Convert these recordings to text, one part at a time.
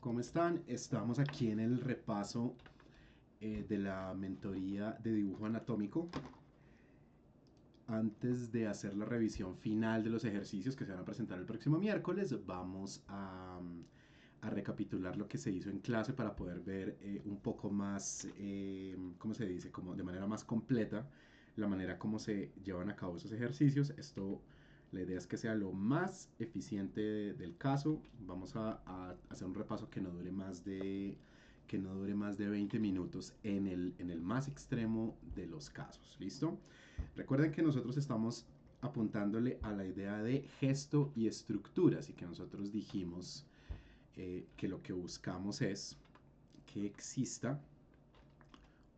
¿Cómo están? Estamos aquí en el repaso de la mentoría de dibujo anatómico. Antes de hacer la revisión final de los ejercicios que se van a presentar el próximo miércoles, vamos a recapitular lo que se hizo en clase para poder ver un poco más, ¿cómo se dice? Como de manera más completa la manera como se llevan a cabo esos ejercicios. La idea es que sea lo más eficiente del caso. Vamos a hacer un repaso que no dure más de 20 minutos en el más extremo de los casos. ¿Listo? Recuerden que nosotros estamos apuntándole a la idea de gesto y estructura, así que nosotros dijimos que lo que buscamos es que exista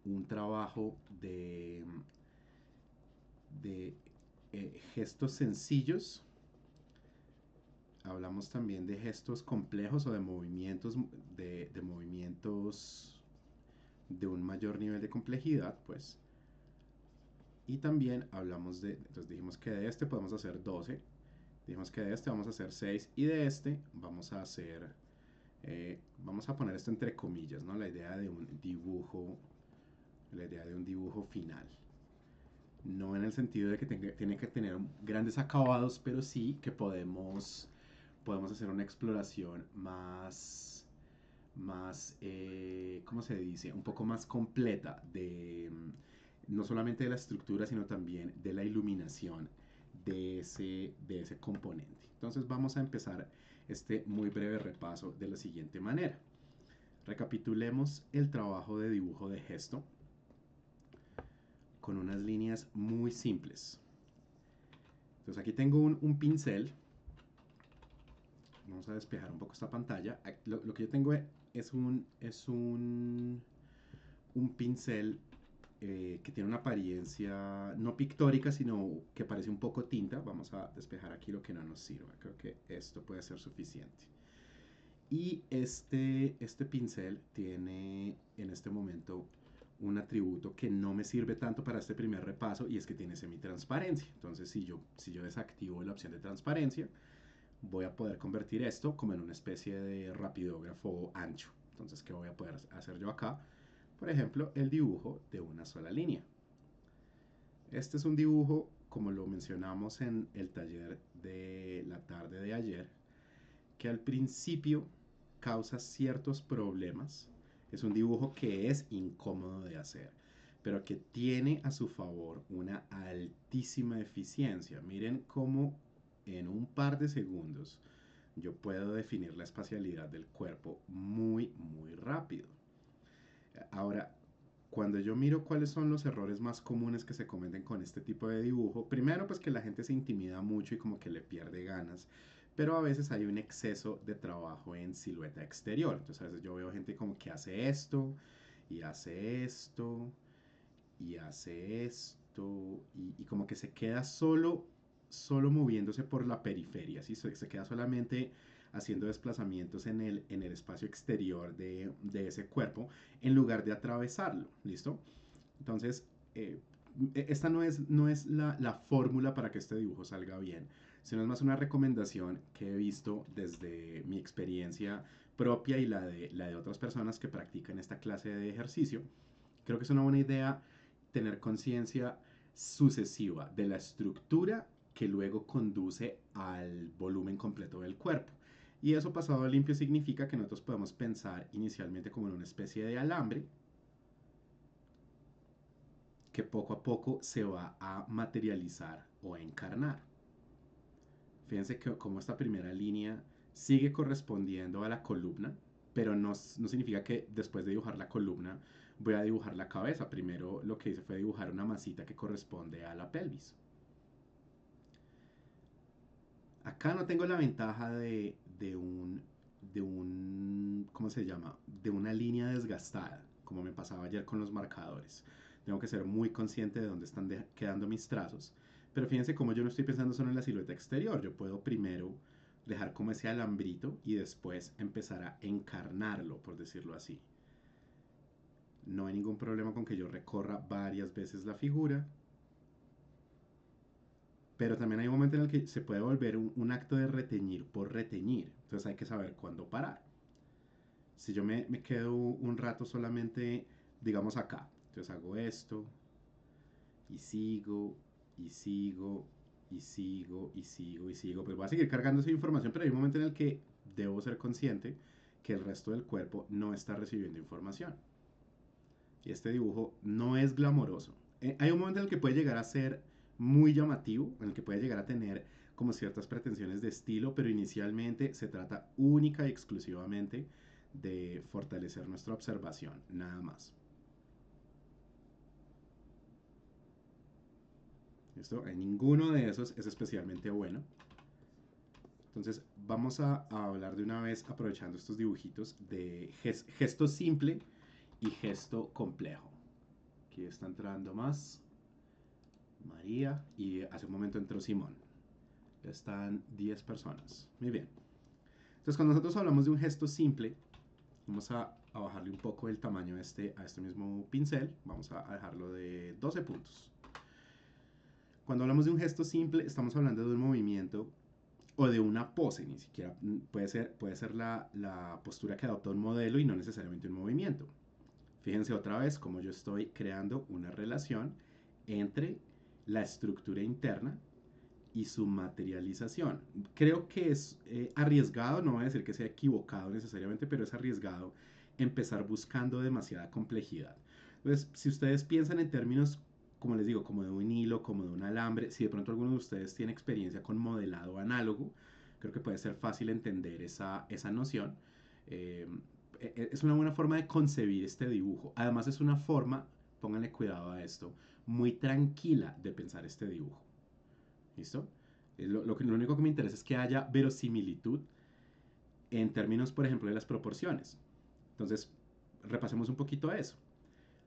un trabajo de gestos sencillos. Hablamos también de gestos complejos o de movimientos de un mayor nivel de complejidad, pues. Y también entonces dijimos que de este podemos hacer 12, dijimos que de este vamos a hacer 6 y de este vamos a poner esto entre comillas, ¿no? La idea de un dibujo final. No en el sentido de que tiene que tener grandes acabados, pero sí que podemos hacer una exploración ¿cómo se dice? Un poco más completa no solamente de la estructura, sino también de la iluminación de ese componente. Entonces vamos a empezar este muy breve repaso de la siguiente manera. Recapitulemos el trabajo de dibujo de gesto con unas líneas muy simples. Entonces aquí tengo un pincel. Vamos a despejar un poco esta pantalla. Lo que yo tengo un pincel que tiene una apariencia no pictórica, sino que parece un poco tinta. Vamos a despejar aquí lo que no nos sirva. Creo que esto puede ser suficiente. Y este pincel tiene en este momento un atributo que no me sirve tanto para este primer repaso, y es que tiene semitransparencia. Entonces si yo desactivo la opción de transparencia, voy a poder convertir esto como en una especie de rapidógrafo ancho. Entonces, ¿qué voy a poder hacer yo acá? Por ejemplo, el dibujo de una sola línea. Este es un dibujo, como lo mencionamos en el taller de la tarde de ayer, que al principio causa ciertos problemas. Es un dibujo que es incómodo de hacer, pero que tiene a su favor una altísima eficiencia. Miren cómo en un par de segundos yo puedo definir la espacialidad del cuerpo muy rápido. Ahora, cuando yo miro cuáles son los errores más comunes que se cometen con este tipo de dibujo, primero pues que la gente se intimida mucho y como que le pierde ganas, pero a veces hay un exceso de trabajo en silueta exterior. Entonces a veces yo veo gente como que hace esto y hace esto y hace esto y como que se queda solo moviéndose por la periferia, ¿sí? Se queda solamente haciendo desplazamientos en el espacio exterior de ese cuerpo en lugar de atravesarlo, ¿listo? Entonces, esta no es la fórmula para que este dibujo salga bien, sino es más una recomendación que he visto desde mi experiencia propia y la de otras personas que practican esta clase de ejercicio. Creo que es una buena idea tener conciencia sucesiva de la estructura que luego conduce al volumen completo del cuerpo. Y eso pasado a limpio significa que nosotros podemos pensar inicialmente como en una especie de alambre que poco a poco se va a materializar o a encarnar. Fíjense que como esta primera línea sigue correspondiendo a la columna, pero no significa que después de dibujar la columna voy a dibujar la cabeza. Primero lo que hice fue dibujar una masita que corresponde a la pelvis. Acá no tengo la ventaja ¿cómo se llama? De una línea desgastada, como me pasaba ayer con los marcadores. Tengo que ser muy consciente de dónde están quedando mis trazos. Pero fíjense cómo yo no estoy pensando solo en la silueta exterior. Yo puedo primero dejar como ese alambrito y después empezar a encarnarlo, por decirlo así. No hay ningún problema con que yo recorra varias veces la figura, pero también hay un momento en el que se puede volver un acto de reteñir por reteñir. Entonces hay que saber cuándo parar. Si yo me quedo un rato solamente, digamos acá, entonces hago esto y sigo y sigo y sigo y sigo y sigo, pues voy a seguir cargando esa información, pero hay un momento en el que debo ser consciente que el resto del cuerpo no está recibiendo información. Y este dibujo no es glamoroso. Hay un momento en el que puede llegar a ser muy llamativo, en el que puede llegar a tener como ciertas pretensiones de estilo, pero inicialmente se trata única y exclusivamente de fortalecer nuestra observación, nada más. ¿Listo? En ninguno de esos es especialmente bueno. Entonces vamos a hablar de una vez, aprovechando estos dibujitos, de gesto simple y gesto complejo. Aquí está entrando más María y hace un momento entró Simón. Ya están 10 personas. Muy bien. Entonces cuando nosotros hablamos de un gesto simple, vamos a bajarle un poco el tamaño a este mismo pincel. Vamos a dejarlo de 12 puntos. Cuando hablamos de un gesto simple, estamos hablando de un movimiento o de una pose, ni siquiera puede ser la postura que adopta un modelo y no necesariamente un movimiento. Fíjense otra vez cómo yo estoy creando una relación entre la estructura interna y su materialización. Creo que es arriesgado, no voy a decir que sea equivocado necesariamente, pero es arriesgado empezar buscando demasiada complejidad. Entonces, si ustedes piensan en términos, como les digo, como de un hilo, como de un alambre, si de pronto alguno de ustedes tiene experiencia con modelado análogo, creo que puede ser fácil entender esa noción. Eh, es una buena forma de concebir este dibujo. Además es una forma, pónganle cuidado a esto, muy tranquila de pensar este dibujo. ¿Listo? Lo único que me interesa es que haya verosimilitud en términos, por ejemplo, de las proporciones. Entonces, repasemos un poquito a eso.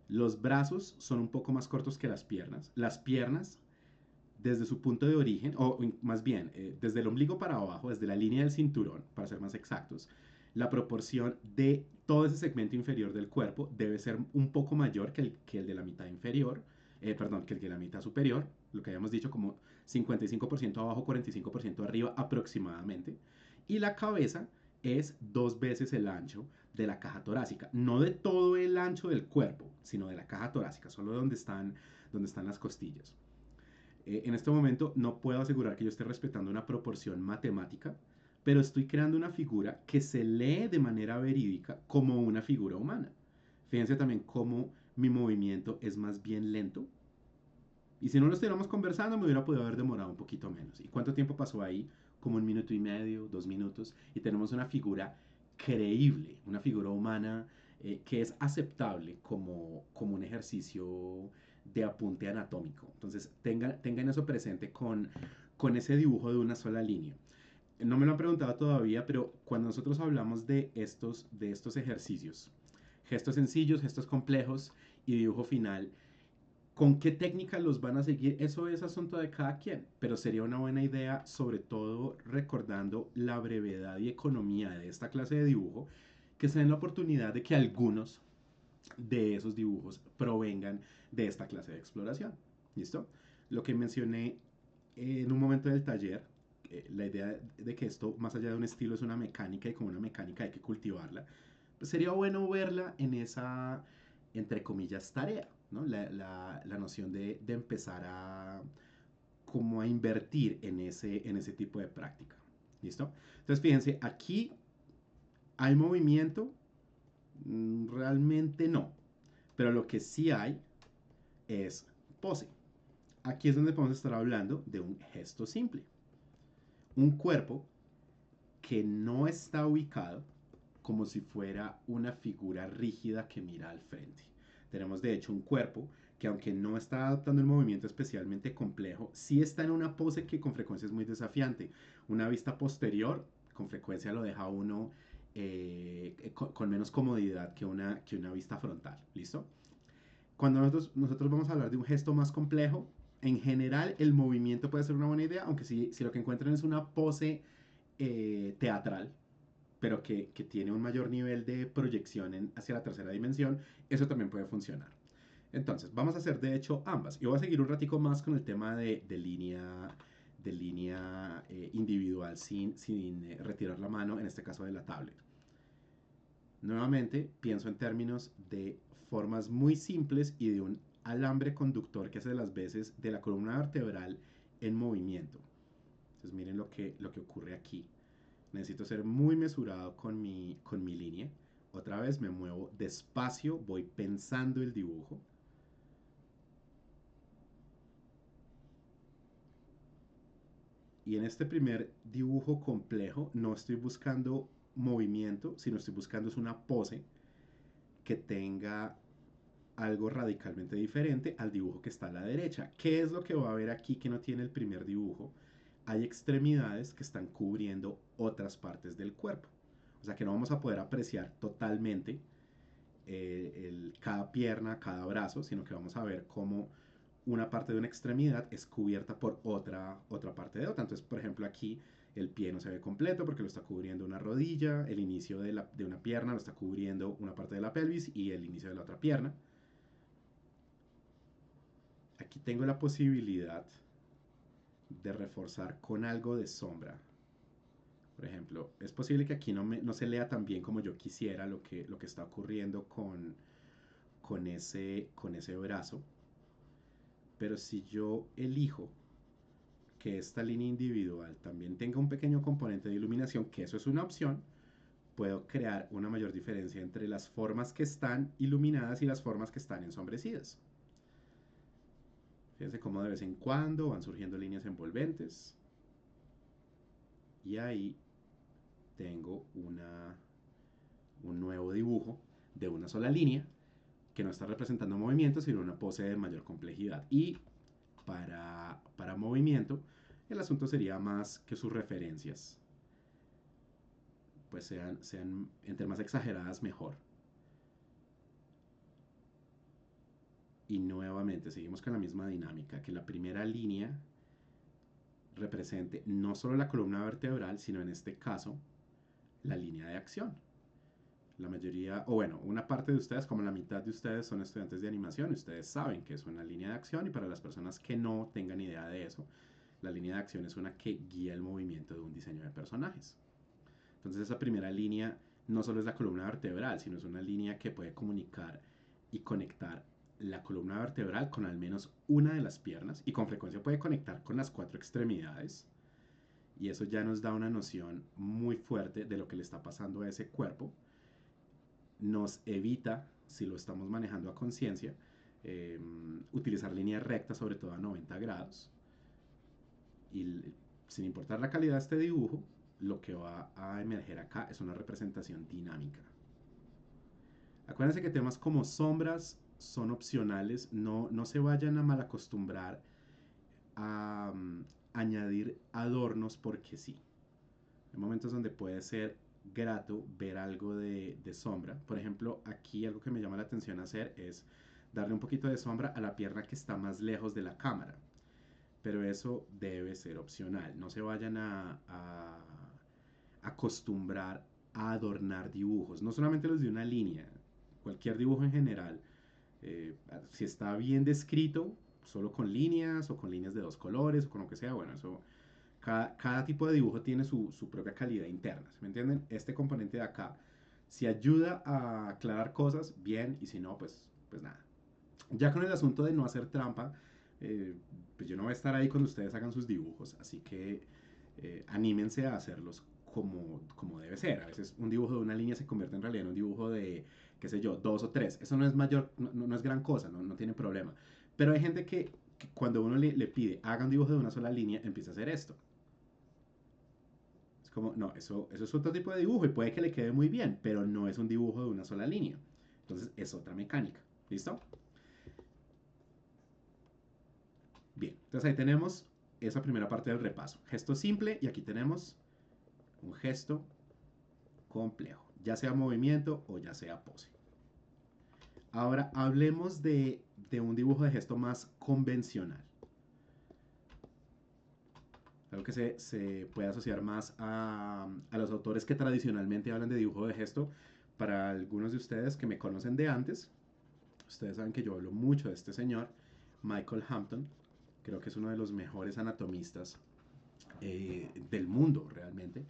Los brazos son un poco más cortos que las piernas. Las piernas, desde su punto de origen, o más bien, desde el ombligo para abajo, desde la línea del cinturón, para ser más exactos, la proporción de todo ese segmento inferior del cuerpo debe ser un poco mayor que el de la mitad inferior, perdón, que el de la mitad superior, lo que habíamos dicho como 55% abajo, 45% arriba aproximadamente. Y la cabeza es 2 veces el ancho de la caja torácica, no de todo el ancho del cuerpo, sino de la caja torácica, solo donde están las costillas. En este momento no puedo asegurar que yo esté respetando una proporción matemática, pero estoy creando una figura que se lee de manera verídica como una figura humana. Fíjense también cómo mi movimiento es más bien lento. Y si no lo estuviéramos conversando, me hubiera podido haber demorado un poquito menos. ¿Y cuánto tiempo pasó ahí? Como 1 minuto y medio, 2 minutos. Y tenemos una figura creíble, una figura humana que es aceptable como un ejercicio de apunte anatómico. Entonces, tengan eso presente con ese dibujo de una sola línea. No me lo han preguntado todavía, pero cuando nosotros hablamos de estos ejercicios, gestos sencillos, gestos complejos y dibujo final, ¿con qué técnica los van a seguir? Eso es asunto de cada quien, pero sería una buena idea, sobre todo recordando la brevedad y economía de esta clase de dibujo, que se den la oportunidad de que algunos de esos dibujos provengan de esta clase de exploración. ¿Listo? Lo que mencioné en un momento del taller, la idea de que esto, más allá de un estilo, es una mecánica y como una mecánica hay que cultivarla, pues sería bueno verla en esa, entre comillas, tarea, ¿no? La noción de empezar como a invertir en ese tipo de práctica. ¿Listo? Entonces, fíjense, aquí hay movimiento, realmente no, pero lo que sí hay es pose. Aquí es donde podemos estar hablando de un gesto simple. Un cuerpo que no está ubicado como si fuera una figura rígida que mira al frente. Tenemos de hecho un cuerpo que aunque no está adoptando el movimiento especialmente complejo, sí está en una pose que con frecuencia es muy desafiante. Una vista posterior con frecuencia lo deja uno con menos comodidad que una vista frontal. ¿Listo? Cuando nosotros vamos a hablar de un gesto más complejo, en general el movimiento puede ser una buena idea, aunque si lo que encuentran es una pose teatral, pero que tiene un mayor nivel de proyección hacia la tercera dimensión, eso también puede funcionar. Entonces, vamos a hacer de hecho ambas. Yo voy a seguir un ratico más con el tema de línea individual sin retirar la mano, en este caso de la tablet. Nuevamente, pienso en términos de formas muy simples y de un alambre conductor que hace las veces de la columna vertebral en movimiento. Entonces miren lo que ocurre aquí. Necesito ser muy mesurado con mi línea. Otra vez me muevo despacio, voy pensando el dibujo. Y en este primer dibujo complejo no estoy buscando movimiento, sino estoy buscando es una pose que tenga algo radicalmente diferente al dibujo que está a la derecha. ¿Qué es lo que va a ver aquí que no tiene el primer dibujo? Hay extremidades que están cubriendo otras partes del cuerpo. O sea que no vamos a poder apreciar totalmente cada pierna, cada brazo, sino que vamos a ver cómo una parte de una extremidad es cubierta por otra parte de otra. Entonces, por ejemplo, aquí el pie no se ve completo porque lo está cubriendo una rodilla, el inicio de una pierna lo está cubriendo una parte de la pelvis y el inicio de la otra pierna. Aquí tengo la posibilidad de reforzar con algo de sombra. Por ejemplo, es posible que aquí no se lea tan bien como yo quisiera lo que está ocurriendo con ese brazo. Pero si yo elijo que esta línea individual también tenga un pequeño componente de iluminación, que eso es una opción, puedo crear una mayor diferencia entre las formas que están iluminadas y las formas que están ensombrecidas. Fíjense cómo de vez en cuando van surgiendo líneas envolventes. Y ahí tengo un nuevo dibujo de una sola línea que no está representando movimiento, sino una pose de mayor complejidad. Y para movimiento, el asunto sería más que sus referencias pues sean entre más exageradas mejor. Y nuevamente seguimos con la misma dinámica, que la primera línea represente no solo la columna vertebral, sino en este caso la línea de acción. La mayoría, o bueno, una parte de ustedes, como la mitad de ustedes son estudiantes de animación, ustedes saben que es una línea de acción y para las personas que no tengan idea de eso, la línea de acción es una que guía el movimiento de un diseño de personajes. Entonces esa primera línea no solo es la columna vertebral, sino es una línea que puede comunicar y conectar la columna vertebral con al menos una de las piernas y con frecuencia puede conectar con las cuatro extremidades. Y eso ya nos da una noción muy fuerte de lo que le está pasando a ese cuerpo. Nos evita, si lo estamos manejando a conciencia, utilizar líneas rectas, sobre todo a 90 grados. Y sin importar la calidad de este dibujo, lo que va a emerger acá es una representación dinámica. Acuérdense que temas como sombras son opcionales, no se vayan a malacostumbrar a añadir adornos porque sí. Hay momentos donde puede ser grato ver algo de sombra. Por ejemplo, aquí algo que me llama la atención hacer es darle un poquito de sombra a la pierna que está más lejos de la cámara. Pero eso debe ser opcional. No se vayan a acostumbrar a adornar dibujos. No solamente los de una línea, cualquier dibujo en general. Si está bien descrito, solo con líneas o con líneas de dos colores o con lo que sea, bueno, eso cada tipo de dibujo tiene su propia calidad interna, ¿sí me entienden? Este componente de acá, si ayuda a aclarar cosas, bien, y si no, pues nada. Ya con el asunto de no hacer trampa, pues yo no voy a estar ahí cuando ustedes hagan sus dibujos, así que anímense a hacerlos como debe ser. A veces un dibujo de una línea se convierte en realidad en un dibujo de, qué sé yo, dos o tres. Eso no es mayor, no es gran cosa, no tiene problema. Pero hay gente que cuando uno le pide haga un dibujo de una sola línea, empieza a hacer esto. Es como, no, eso es otro tipo de dibujo y puede que le quede muy bien, pero no es un dibujo de una sola línea. Entonces es otra mecánica. ¿Listo? Bien, entonces ahí tenemos esa primera parte del repaso. Gesto simple y aquí tenemos un gesto complejo, ya sea movimiento o ya sea pose. Ahora hablemos de un dibujo de gesto más convencional. Algo que se puede asociar más a los autores que tradicionalmente hablan de dibujo de gesto. Para algunos de ustedes que me conocen de antes, ustedes saben que yo hablo mucho de este señor, Michael Hampton. Creo que es uno de los mejores anatomistas del mundo realmente.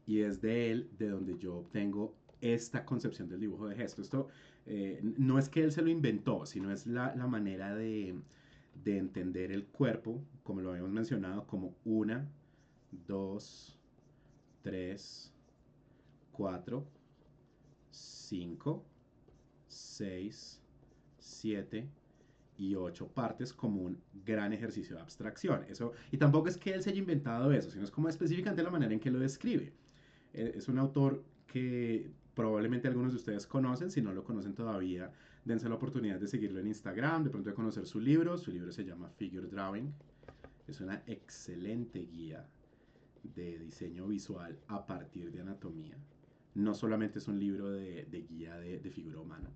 Y es de él de donde yo obtengo esta concepción del dibujo de gesto. Esto no es que él se lo inventó, sino es la manera de entender el cuerpo, como lo habíamos mencionado, como una, dos, tres, cuatro, cinco, seis, siete y ocho partes como un gran ejercicio de abstracción. Eso, y tampoco es que él se haya inventado eso, sino es como específicamente la manera en que lo describe. Es un autor que probablemente algunos de ustedes conocen, si no lo conocen todavía, dense la oportunidad de seguirlo en Instagram, de pronto de conocer su libro se llama Figure Drawing, es una excelente guía de diseño visual a partir de anatomía, no solamente es un libro de guía de figura humana.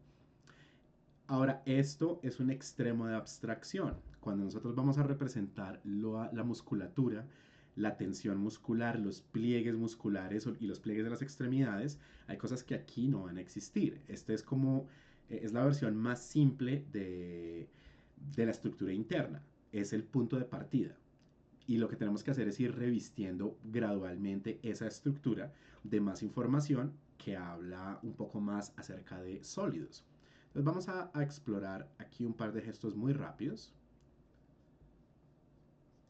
Ahora, esto es un extremo de abstracción. Cuando nosotros vamos a representar la musculatura, la tensión muscular, los pliegues musculares y los pliegues de las extremidades, hay cosas que aquí no van a existir. Este es como, es la versión más simple de la estructura interna. Es el punto de partida. Y lo que tenemos que hacer es ir revistiendo gradualmente esa estructura de más información que habla un poco más acerca de sólidos. Entonces vamos a explorar aquí un par de gestos muy rápidos.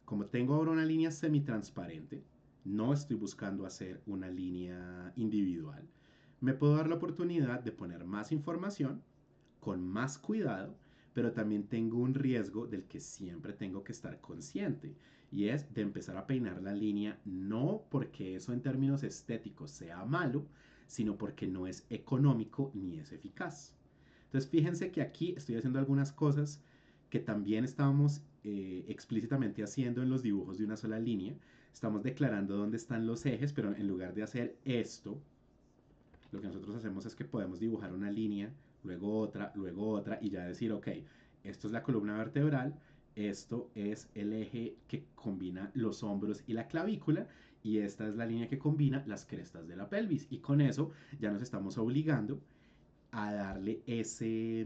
Como tengo ahora una línea semitransparente, no estoy buscando hacer una línea individual. Me puedo dar la oportunidad de poner más información con más cuidado, pero también tengo un riesgo del que siempre tengo que estar consciente y es de empezar a peinar la línea no porque eso en términos estéticos sea malo, sino porque no es económico ni es eficaz. Entonces fíjense que aquí estoy haciendo algunas cosas que también estábamos explícitamente haciendo en los dibujos de una sola línea. Estamos declarando dónde están los ejes, pero en lugar de hacer esto, lo que nosotros hacemos es que podemos dibujar una línea, luego otra y ya decir, ok, esto es la columna vertebral, esto es el eje que combina los hombros y la clavícula y esta es la línea que combina las crestas de la pelvis. Y con eso ya nos estamos obligando a darle ese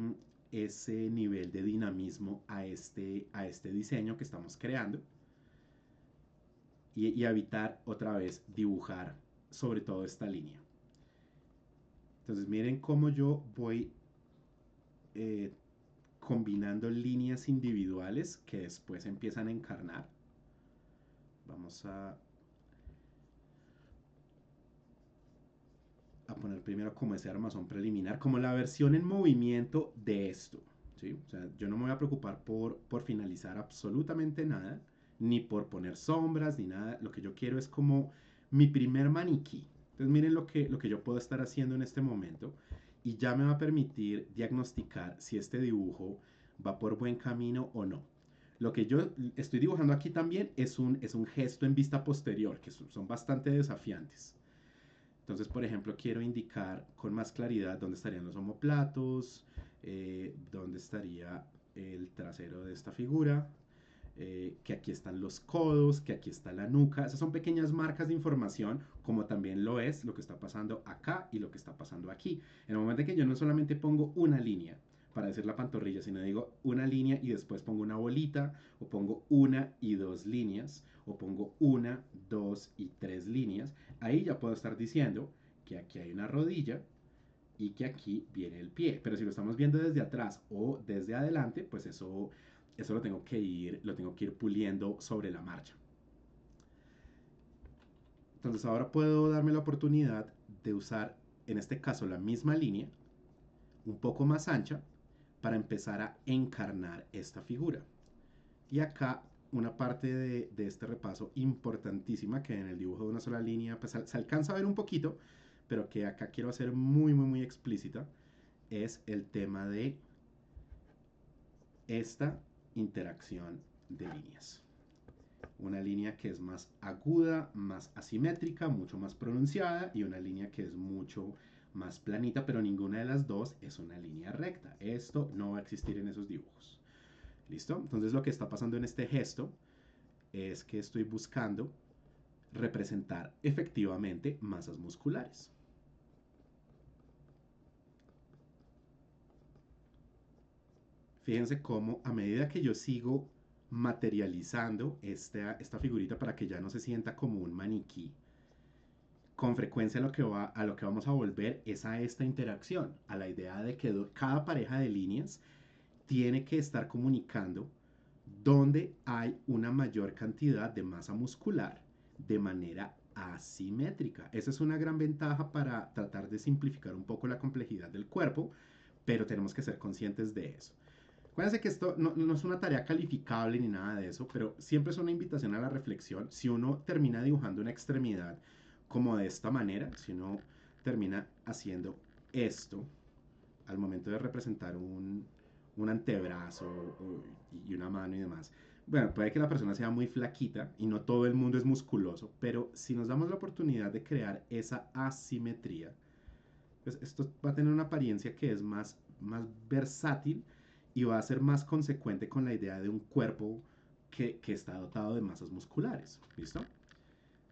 nivel de dinamismo a este diseño que estamos creando y evitar otra vez dibujar sobre todo esta línea. Entonces miren cómo yo voy eh, combinando líneas individuales que después empiezan a encarnar. Vamos a poner primero como ese armazón preliminar, como la versión en movimiento de esto. ¿Sí? O sea, yo no me voy a preocupar por finalizar absolutamente nada, ni por poner sombras, ni nada. Lo que yo quiero es como mi primer maniquí. Entonces miren lo que yo puedo estar haciendo en este momento y ya me va a permitir diagnosticar si este dibujo va por buen camino o no. Lo que yo estoy dibujando aquí también es un gesto en vista posterior, que son bastante desafiantes. Entonces, por ejemplo, quiero indicar con más claridad dónde estarían los omoplatos, dónde estaría el trasero de esta figura, que aquí están los codos, que aquí está la nuca. Esas son pequeñas marcas de información, como también lo es lo que está pasando acá y lo que está pasando aquí. En el momento en que yo no solamente pongo una línea para decir la pantorrilla, sino digo una línea y después pongo una bolita, o pongo una y dos líneas, o pongo una, dos y tres líneas, ahí ya puedo estar diciendo que aquí hay una rodilla y que aquí viene el pie. Pero si lo estamos viendo desde atrás o desde adelante, pues eso lo tengo que ir puliendo sobre la marcha. Entonces ahora puedo darme la oportunidad de usar, en este caso, la misma línea, un poco más ancha, para empezar a encarnar esta figura. Y acá una parte de este repaso importantísima que en el dibujo de una sola línea pues, se alcanza a ver un poquito, pero que acá quiero hacer muy explícita, es el tema de esta interacción de líneas. Una línea que es más aguda, más asimétrica, mucho más pronunciada y una línea que es mucho más planita, pero ninguna de las dos es una línea recta. Esto no va a existir en esos dibujos. ¿Listo? Entonces lo que está pasando en este gesto es que estoy buscando representar efectivamente masas musculares. Fíjense cómo a medida que yo sigo materializando esta figurita para que ya no se sienta como un maniquí, con frecuencia a lo que vamos a volver es a esta interacción, a la idea de que cada pareja de líneas tiene que estar comunicando donde hay una mayor cantidad de masa muscular de manera asimétrica. Esa es una gran ventaja para tratar de simplificar un poco la complejidad del cuerpo, pero tenemos que ser conscientes de eso. Acuérdense que esto no es una tarea calificable ni nada de eso, pero siempre es una invitación a la reflexión. Si uno termina dibujando una extremidad como de esta manera, si uno termina haciendo esto al momento de representar un antebrazo y una mano y demás, bueno, puede que la persona sea muy flaquita y no todo el mundo es musculoso, pero si nos damos la oportunidad de crear esa asimetría, pues esto va a tener una apariencia que es más versátil y va a ser más consecuente con la idea de un cuerpo que está dotado de masas musculares. ¿Listo?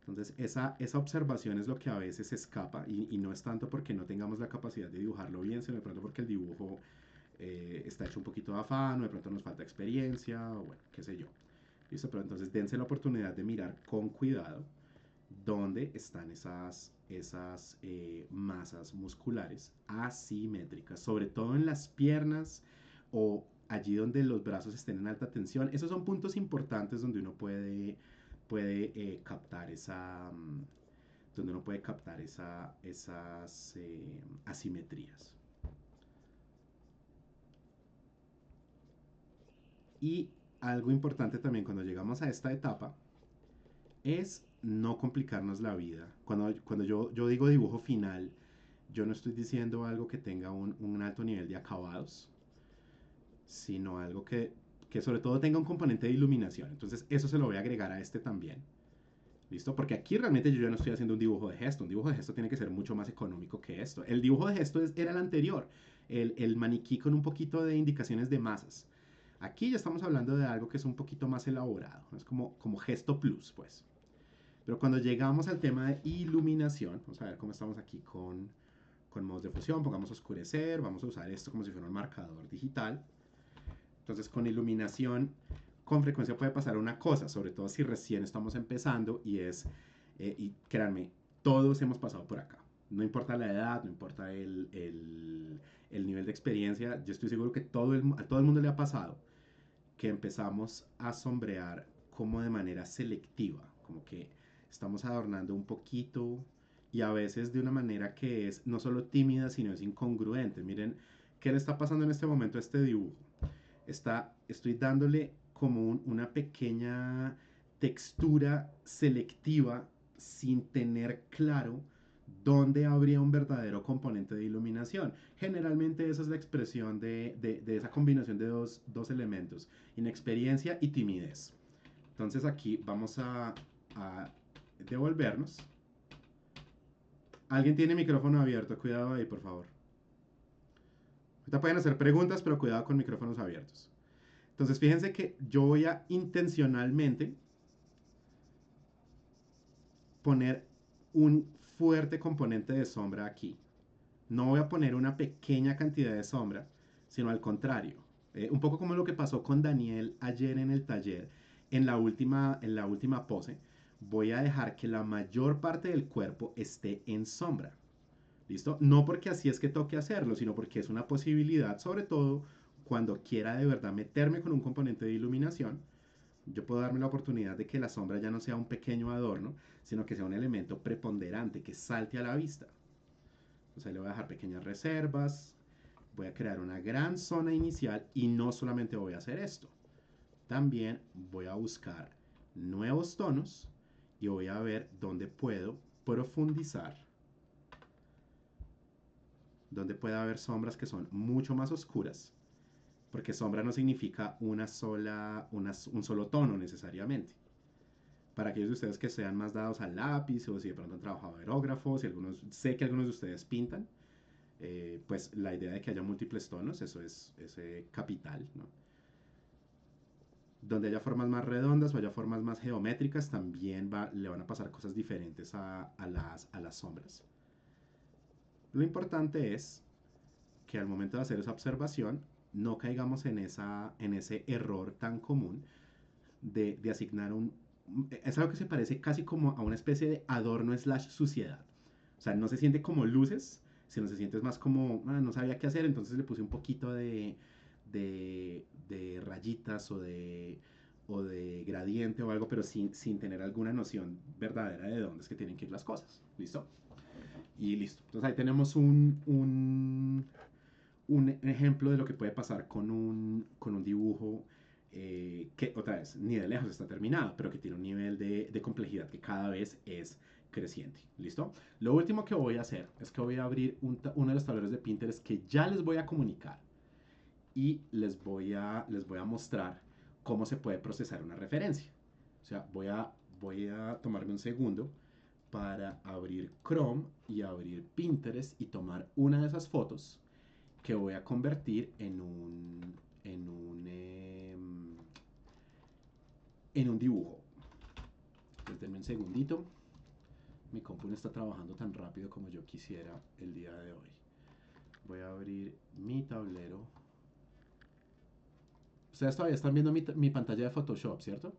Entonces, esa observación es lo que a veces escapa y no es tanto porque no tengamos la capacidad de dibujarlo bien, sino de pronto porque el dibujo está hecho un poquito de afán, o de pronto nos falta experiencia, o bueno, qué sé yo. ¿Listo? Pero entonces dense la oportunidad de mirar con cuidado dónde están esas masas musculares asimétricas, sobre todo en las piernas o allí donde los brazos estén en alta tensión. Esos son puntos importantes donde uno puede captar donde uno puede captar esas asimetrías. Y algo importante también cuando llegamos a esta etapa es no complicarnos la vida. Cuando yo digo dibujo final, yo no estoy diciendo algo que tenga un alto nivel de acabados, sino algo que sobre todo tenga un componente de iluminación. Entonces eso se lo voy a agregar a este también. ¿Listo? Porque aquí realmente yo ya no estoy haciendo un dibujo de gesto. Un dibujo de gesto tiene que ser mucho más económico que esto. El dibujo de gesto era el anterior. El maniquí con un poquito de indicaciones de masas. Aquí ya estamos hablando de algo que es un poquito más elaborado. Es como gesto plus, pues. Pero cuando llegamos al tema de iluminación, vamos a ver cómo estamos aquí con modos de fusión. Pongamos oscurecer. Vamos a usar esto como si fuera un marcador digital. Entonces con iluminación con frecuencia puede pasar una cosa, sobre todo si recién estamos empezando y créanme, todos hemos pasado por acá. No importa la edad, no importa el nivel de experiencia, yo estoy seguro que a todo el mundo le ha pasado que empezamos a sombrear como de manera selectiva, como que estamos adornando un poquito y a veces de una manera que es no solo tímida, sino es incongruente. Miren, ¿qué le está pasando en este momento a este dibujo? Estoy dándole como una pequeña textura selectiva sin tener claro dónde habría un verdadero componente de iluminación. Generalmente esa es la expresión de esa combinación de dos elementos, inexperiencia y timidez. Entonces aquí vamos a devolvernos. Alguien tiene micrófono abierto, cuidado ahí, por favor. Ahorita pueden hacer preguntas, pero cuidado con micrófonos abiertos. Entonces fíjense que yo voy a intencionalmente poner un fuerte componente de sombra aquí. No voy a poner una pequeña cantidad de sombra, sino al contrario. Un poco como lo que pasó con Daniel ayer en el taller, en la última pose, voy a dejar que la mayor parte del cuerpo esté en sombra. ¿Listo? No porque así es que toque hacerlo, sino porque es una posibilidad, sobre todo cuando quiera de verdad meterme con un componente de iluminación. Yo puedo darme la oportunidad de que la sombra ya no sea un pequeño adorno, sino que sea un elemento preponderante, que salte a la vista. Entonces ahí le voy a dejar pequeñas reservas, voy a crear una gran zona inicial y no solamente voy a hacer esto, también voy a buscar nuevos tonos y voy a ver dónde puedo profundizar, dónde puede haber sombras que son mucho más oscuras, porque sombra no significa un solo tono necesariamente. Para aquellos de ustedes que sean más dados al lápiz o si de pronto han trabajado aerógrafos, sé que algunos de ustedes pintan, pues la idea de que haya múltiples tonos, eso es capital, ¿no? Donde haya formas más redondas o haya formas más geométricas, también le van a pasar cosas diferentes a las sombras. Lo importante es que al momento de hacer esa observación no caigamos en ese error tan común de asignar es algo que se parece casi como a una especie de adorno slash suciedad. O sea, no se siente como luces, sino se siente más como, no sabía qué hacer, entonces le puse un poquito de rayitas o de gradiente o algo, pero sin tener alguna noción verdadera de dónde es que tienen que ir las cosas. ¿Listo? Y listo. Entonces ahí tenemos un ejemplo de lo que puede pasar con un dibujo que, otra vez, ni de lejos está terminado, pero que tiene un nivel de complejidad que cada vez es creciente. ¿Listo? Lo último que voy a hacer es que voy a abrir uno de los tableros de Pinterest que ya les voy a comunicar y les voy a mostrar cómo se puede procesar una referencia. O sea, voy a tomarme un segundo para abrir Chrome y abrir Pinterest y tomar una de esas fotos que voy a convertir en un dibujo. Entonces, denme un segundito. Mi compu no está trabajando tan rápido como yo quisiera el día de hoy. Voy a abrir mi tablero. Ustedes todavía están viendo mi pantalla de Photoshop, ¿cierto?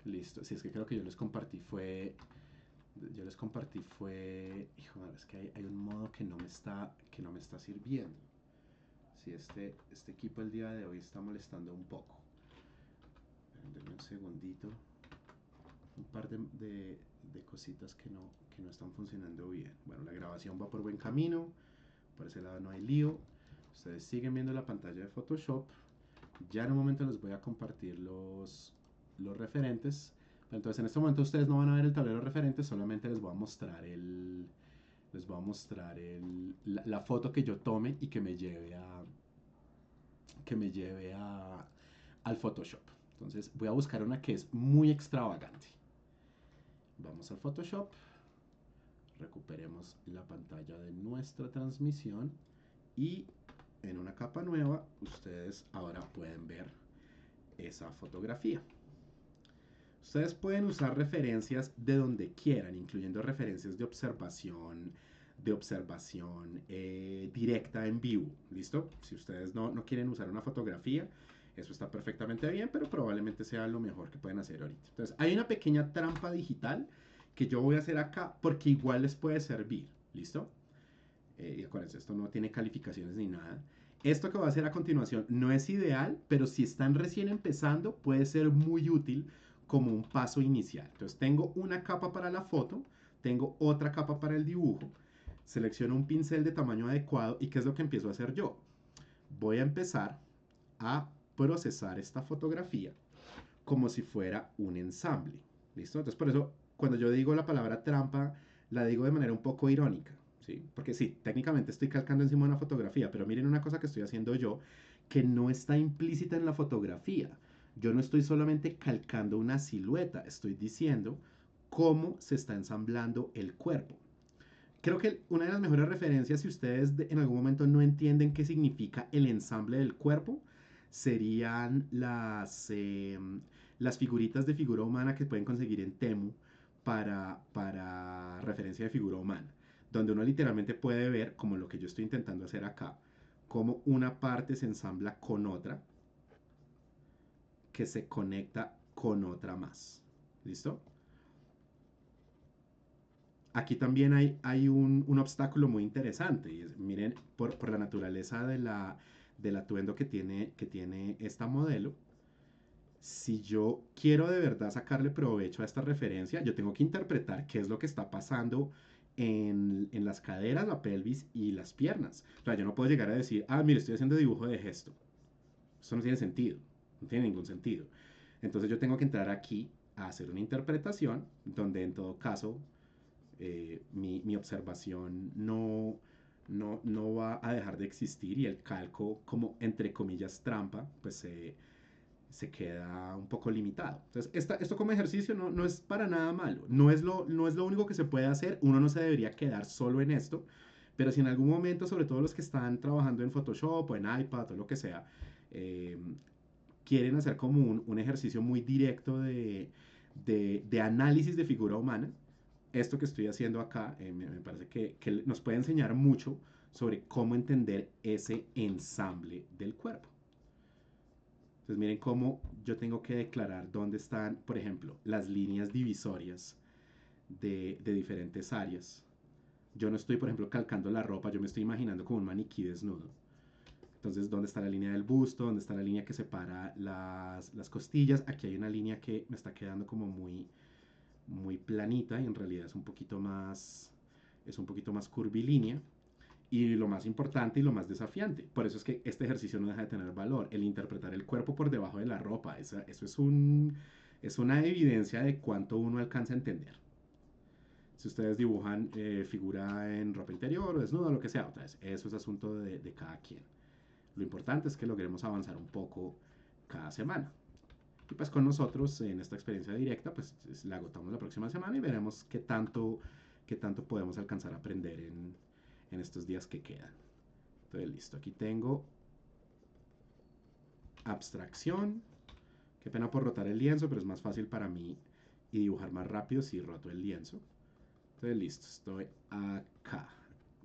Listo. Si es que creo que yo les compartí fue... Yo les compartí fue... Hijo, es que hay un modo que no me está sirviendo. Si este equipo el día de hoy está molestando un poco. Denme un segundito. Un par de cositas que no están funcionando bien. Bueno, la grabación va por buen camino. Por ese lado no hay lío. Ustedes siguen viendo la pantalla de Photoshop. Ya en un momento les voy a compartir los referentes. Entonces en este momento ustedes no van a ver el tablero de referentes, solamente les voy a mostrar la foto que yo tome y que me lleve al Photoshop. Entonces voy a buscar una que es muy extravagante. Vamos al Photoshop, recuperemos la pantalla de nuestra transmisión y en una capa nueva ustedes ahora pueden ver esa fotografía. Ustedes pueden usar referencias de donde quieran, incluyendo referencias de observación directa en vivo. ¿Listo? Si ustedes no quieren usar una fotografía, eso está perfectamente bien, pero probablemente sea lo mejor que pueden hacer ahorita. Entonces, hay una pequeña trampa digital que yo voy a hacer acá porque igual les puede servir. ¿Listo? Y acuérdense, esto no tiene calificaciones ni nada. Esto que voy a hacer a continuación no es ideal, pero si están recién empezando puede ser muy útil como un paso inicial. Entonces tengo una capa para la foto, tengo otra capa para el dibujo, selecciono un pincel de tamaño adecuado y ¿qué es lo que empiezo a hacer yo? Voy a empezar a procesar esta fotografía como si fuera un ensamble. ¿Listo? Entonces por eso cuando yo digo la palabra trampa, la digo de manera un poco irónica. ¿Sí? Porque sí, técnicamente estoy calcando encima de una fotografía, pero miren una cosa que estoy haciendo yo que no está implícita en la fotografía. Yo no estoy solamente calcando una silueta, estoy diciendo cómo se está ensamblando el cuerpo. Creo que una de las mejores referencias, si ustedes en algún momento no entienden qué significa el ensamble del cuerpo, serían las figuritas de figura humana que pueden conseguir en Temu para referencia de figura humana, donde uno literalmente puede ver, como lo que yo estoy intentando hacer acá, cómo una parte se ensambla con otra, que se conecta con otra más. ¿Listo? Aquí también hay un obstáculo muy interesante. Y miren, por la naturaleza del atuendo que tiene esta modelo, si yo quiero de verdad sacarle provecho a esta referencia, yo tengo que interpretar qué es lo que está pasando en las caderas, la pelvis y las piernas. O sea, yo no puedo llegar a decir, mire, estoy haciendo dibujo de gesto. Eso no tiene sentido, no tiene ningún sentido. Entonces yo tengo que entrar aquí a hacer una interpretación donde en todo caso mi observación no va a dejar de existir y el calco como entre comillas trampa pues se queda un poco limitado. Entonces esto como ejercicio no es para nada malo, no es lo único que se puede hacer, uno no se debería quedar solo en esto, pero si en algún momento, sobre todo los que están trabajando en Photoshop o en iPad o lo que sea, eh, quieren hacer como un ejercicio muy directo de análisis de figura humana, esto que estoy haciendo acá me parece que nos puede enseñar mucho sobre cómo entender ese ensamble del cuerpo. Entonces miren cómo yo tengo que declarar dónde están, por ejemplo, las líneas divisorias de diferentes áreas. Yo no estoy, por ejemplo, calcando la ropa, yo me estoy imaginando como un maniquí desnudo. Entonces, ¿dónde está la línea del busto? ¿Dónde está la línea que separa las costillas? Aquí hay una línea que me está quedando como muy planita y en realidad es un poquito más curvilínea. Y lo más importante y lo más desafiante. Por eso es que este ejercicio no deja de tener valor. El interpretar el cuerpo por debajo de la ropa. Eso es una evidencia de cuánto uno alcanza a entender. Si ustedes dibujan figura en ropa interior o desnuda, lo que sea, otra vez, eso es asunto de cada quien. Lo importante es que logremos avanzar un poco cada semana. Y pues con nosotros en esta experiencia directa, pues la agotamos la próxima semana y veremos qué tanto podemos alcanzar a aprender en estos días que quedan. Entonces, listo, aquí tengo abstracción. Qué pena por rotar el lienzo, pero es más fácil para mí y dibujar más rápido si roto el lienzo. Entonces, listo, estoy acá.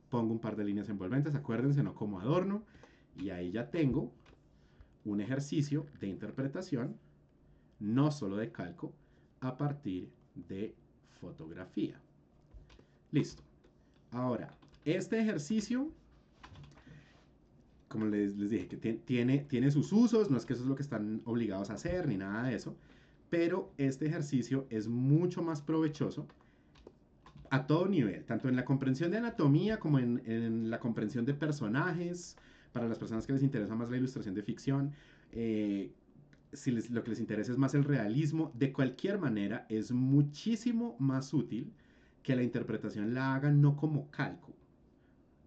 Pongo un par de líneas envolventes, acuérdense, no como adorno. Y ahí ya tengo un ejercicio de interpretación, no solo de calco, a partir de fotografía. Listo. Ahora, este ejercicio, como les dije, que tiene sus usos, no es que eso es lo que están obligados a hacer, ni nada de eso, pero este ejercicio es mucho más provechoso a todo nivel, tanto en la comprensión de anatomía como en la comprensión de personajes, para las personas que les interesa más la ilustración de ficción, si lo que les interesa es más el realismo, de cualquier manera es muchísimo más útil que la interpretación la hagan no como calco,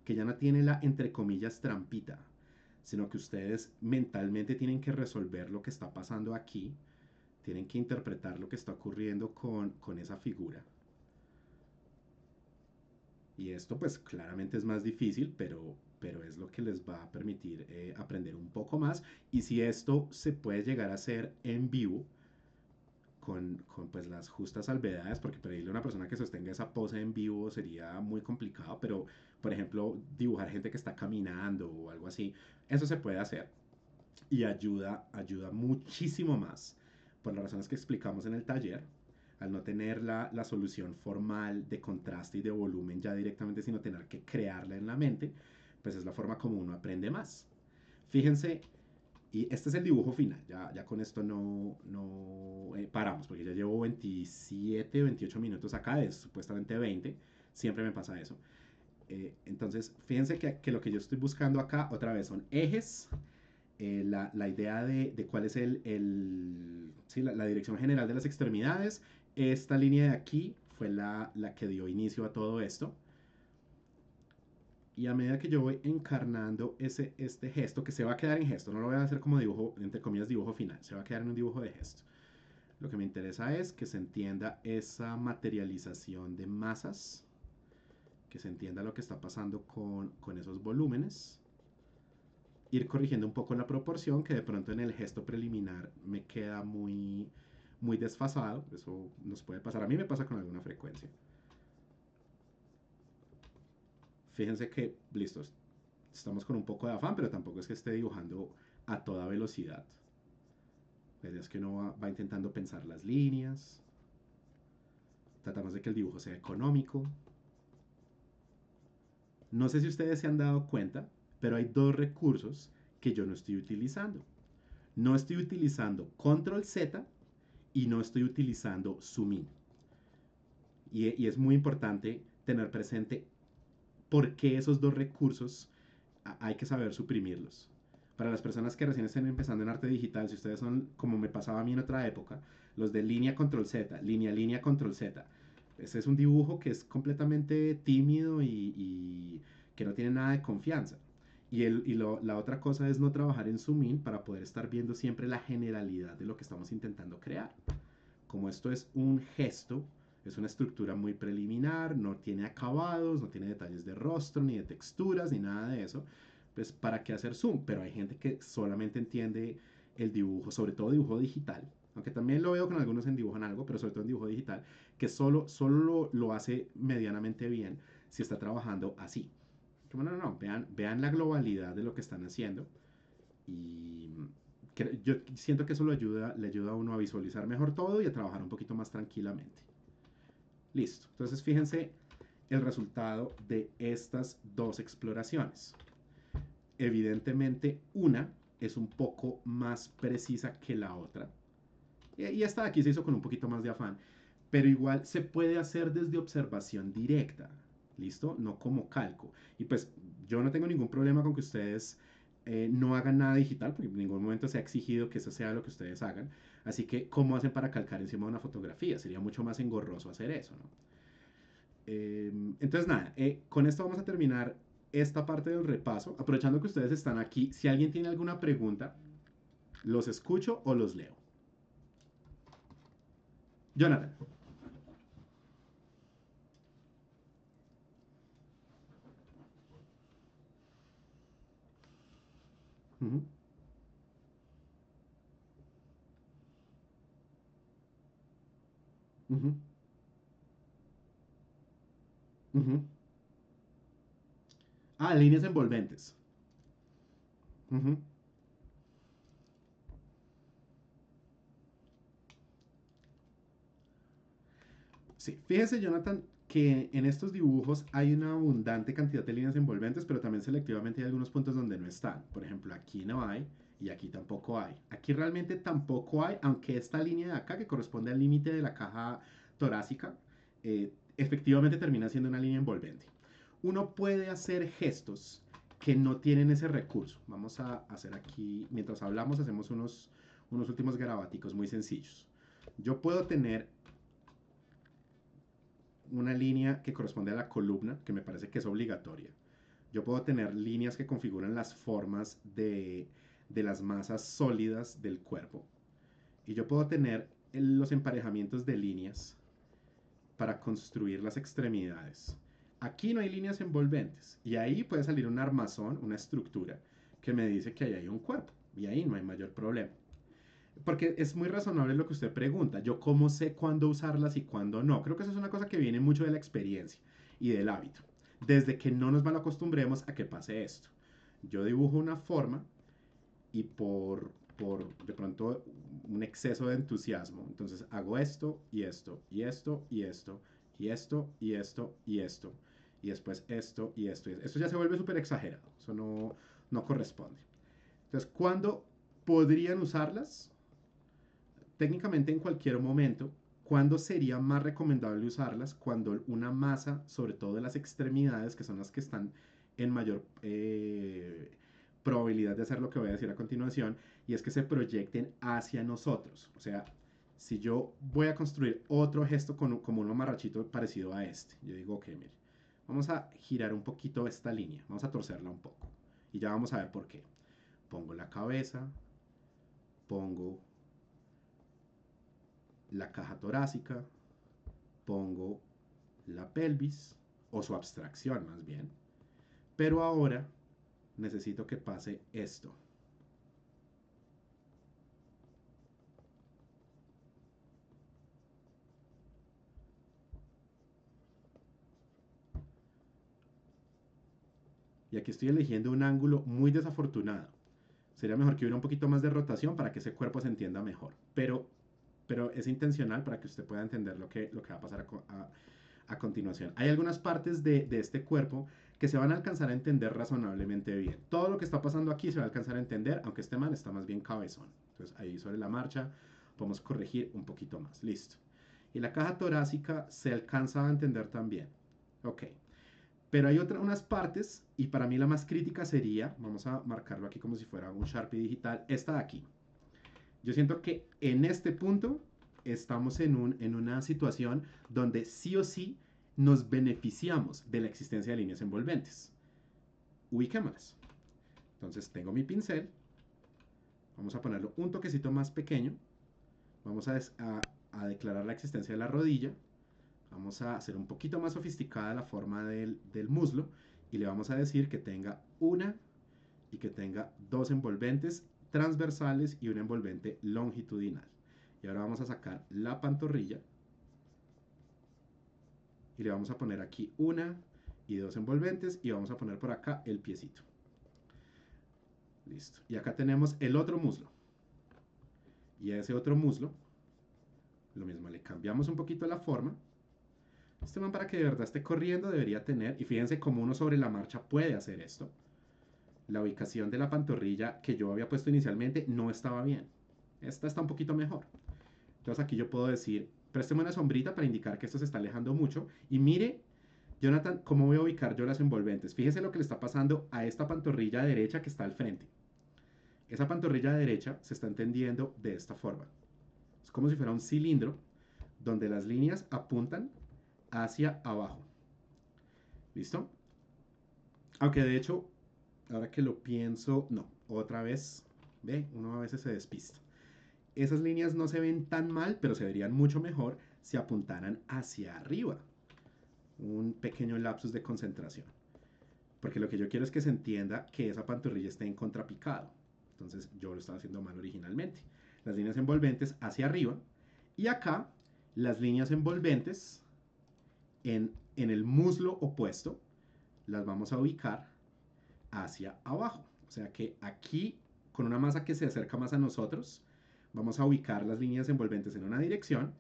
que ya no tiene la, entre comillas, trampita, sino que ustedes mentalmente tienen que resolver lo que está pasando aquí, tienen que interpretar lo que está ocurriendo con esa figura. Y esto pues claramente es más difícil, pero es lo que les va a permitir aprender un poco más. Y si esto se puede llegar a hacer en vivo, con pues las justas salvedades, porque pedirle a una persona que sostenga esa pose en vivo sería muy complicado, pero por ejemplo dibujar gente que está caminando o algo así, eso se puede hacer y ayuda muchísimo más por las razones que explicamos en el taller, al no tener la solución formal de contraste y de volumen ya directamente, sino tener que crearla en la mente, pues es la forma como uno aprende más. Fíjense, y este es el dibujo final, ya con esto no paramos, porque ya llevo 27, 28 minutos acá, es supuestamente 20, siempre me pasa eso. Entonces, fíjense que lo que yo estoy buscando acá, otra vez, son ejes, la idea de cuál es sí, la dirección general de las extremidades. Esta línea de aquí fue la que dio inicio a todo esto. Y a medida que yo voy encarnando este gesto, que se va a quedar en gesto, no lo voy a hacer como dibujo, entre comillas, dibujo final, se va a quedar en un dibujo de gesto. Lo que me interesa es que se entienda esa materialización de masas, que se entienda lo que está pasando con esos volúmenes, ir corrigiendo un poco la proporción, que de pronto en el gesto preliminar me queda muy desfasado, eso nos puede pasar, a mí me pasa con alguna frecuencia. Fíjense que, listos, estamos con un poco de afán, pero tampoco es que esté dibujando a toda velocidad. La idea es que uno va intentando pensar las líneas, tratamos de que el dibujo sea económico. No sé si ustedes se han dado cuenta, pero hay dos recursos que yo no estoy utilizando. No estoy utilizando Control Z y no estoy utilizando Zoom In. Y es muy importante tener presente por qué esos dos recursos hay que saber suprimirlos. Para las personas que recién estén empezando en arte digital, si ustedes son, como me pasaba a mí en otra época, los de línea control Z, línea control Z, ese es un dibujo que es completamente tímido y que no tiene nada de confianza. La otra cosa es no trabajar en zoom in para poder estar viendo siempre la generalidad de lo que estamos intentando crear. Como esto es un gesto, es una estructura muy preliminar, no tiene acabados, no tiene detalles de rostro, ni de texturas, ni nada de eso, pues para qué hacer zoom. Pero hay gente que solamente entiende el dibujo, sobre todo dibujo digital, aunque también lo veo con algunos en dibujo en algo, pero sobre todo en dibujo digital, que solo lo hace medianamente bien si está trabajando así. Como no, vean la globalidad de lo que están haciendo y yo siento que eso le ayuda a uno a visualizar mejor todo y a trabajar un poquito más tranquilamente. Listo. Entonces fíjense el resultado de estas dos exploraciones. Evidentemente una es un poco más precisa que la otra. Y esta de aquí se hizo con un poquito más de afán. Pero igual se puede hacer desde observación directa. ¿Listo? No como calco. Y pues yo no tengo ningún problema con que ustedes no hagan nada digital, porque en ningún momento se ha exigido que eso sea lo que ustedes hagan. Así que, ¿cómo hacen para calcar encima de una fotografía? Sería mucho más engorroso hacer eso, ¿no? Entonces, nada, con esto vamos a terminar esta parte del repaso. Aprovechando que ustedes están aquí, si alguien tiene alguna pregunta, los escucho o los leo. Jonathan. Uh -huh, uh -huh, uh -huh. Ah, líneas envolventes. Uh -huh. Sí, fíjese, Jonathan, que en estos dibujos hay una abundante cantidad de líneas envolventes, pero también selectivamente hay algunos puntos donde no están. Por ejemplo, aquí no hay y aquí tampoco hay. Aquí realmente tampoco hay, aunque esta línea de acá, que corresponde al límite de la caja torácica, efectivamente termina siendo una línea envolvente. Uno puede hacer gestos que no tienen ese recurso. Vamos a hacer aquí, mientras hablamos, hacemos unos últimos garabaticos muy sencillos. Yo puedo tener una línea que corresponde a la columna, que me parece que es obligatoria. Yo puedo tener líneas que configuran las formas de las masas sólidas del cuerpo. Y yo puedo tener los emparejamientos de líneas para construir las extremidades. Aquí no hay líneas envolventes. Y ahí puede salir un armazón, una estructura, que me dice que ahí hay un cuerpo. Y ahí no hay mayor problema. Porque es muy razonable lo que usted pregunta. Yo cómo sé cuándo usarlas y cuándo no. Creo que eso es una cosa que viene mucho de la experiencia y del hábito. Desde que no nos mal acostumbremos a que pase esto. Yo dibujo una forma y por de pronto un exceso de entusiasmo. Entonces hago esto y esto y esto y esto y esto y esto y esto. Y después esto y esto. Esto ya se vuelve súper exagerado. Eso no corresponde. Entonces, ¿cuándo podrían usarlas? Técnicamente en cualquier momento. ¿Cuándo sería más recomendable usarlas? Cuando una masa, sobre todo de las extremidades, que son las que están en mayor probabilidad de hacer lo que voy a decir a continuación, y es que se proyecten hacia nosotros. O sea, si yo voy a construir otro gesto como un amarrachito parecido a este, yo digo, ok, mire, vamos a girar un poquito esta línea, vamos a torcerla un poco, y ya vamos a ver por qué. Pongo la cabeza, pongo la caja torácica, pongo la pelvis, o su abstracción más bien, pero ahora necesito que pase esto. Y aquí estoy eligiendo un ángulo muy desafortunado. Sería mejor que hubiera un poquito más de rotación para que ese cuerpo se entienda mejor. Pero es intencional para que usted pueda entender lo que va a pasar a continuación. Hay algunas partes de este cuerpo que se van a alcanzar a entender razonablemente bien. Todo lo que está pasando aquí se va a alcanzar a entender, aunque este man está más bien cabezón. Entonces ahí sobre la marcha podemos corregir un poquito más. Listo. Y la caja torácica se alcanza a entender también. Ok. Pero hay unas partes, y para mí la más crítica sería, vamos a marcarlo aquí como si fuera un Sharpie digital, esta de aquí. Yo siento que en este punto estamos en una situación donde sí o sí nos beneficiamos de la existencia de líneas envolventes. Ubiquémoslas. Entonces tengo mi pincel, vamos a ponerlo un toquecito más pequeño, vamos a declarar la existencia de la rodilla, vamos a hacer un poquito más sofisticada la forma del muslo y le vamos a decir que tenga una y que tenga dos envolventes transversales y una envolvente longitudinal. Y ahora vamos a sacar la pantorrilla y le vamos a poner aquí una y dos envolventes y vamos a poner por acá el piecito. Listo. Y acá tenemos el otro muslo. Y a ese otro muslo, lo mismo, le cambiamos un poquito la forma. Este man, para que de verdad esté corriendo, debería tener, y fíjense cómo uno sobre la marcha puede hacer esto. La ubicación de la pantorrilla que yo había puesto inicialmente no estaba bien. Esta está un poquito mejor. Entonces aquí yo puedo decir, présteme una sombrita para indicar que esto se está alejando mucho. Y mire, Jonathan, cómo voy a ubicar yo las envolventes. Fíjese lo que le está pasando a esta pantorrilla derecha que está al frente. Esa pantorrilla derecha se está entendiendo de esta forma. Es como si fuera un cilindro donde las líneas apuntan hacia abajo. ¿Listo? Aunque de hecho, ahora que lo pienso, no, otra vez, ve, uno a veces se despista. Esas líneas no se ven tan mal, pero se verían mucho mejor si apuntaran hacia arriba. Un pequeño lapsus de concentración. Porque lo que yo quiero es que se entienda que esa pantorrilla esté en contrapicado. Entonces yo lo estaba haciendo mal originalmente. Las líneas envolventes hacia arriba. Y acá las líneas envolventes en el muslo opuesto las vamos a ubicar hacia abajo. O sea que aquí, con una masa que se acerca más a nosotros, vamos a ubicar las líneas envolventes en una dirección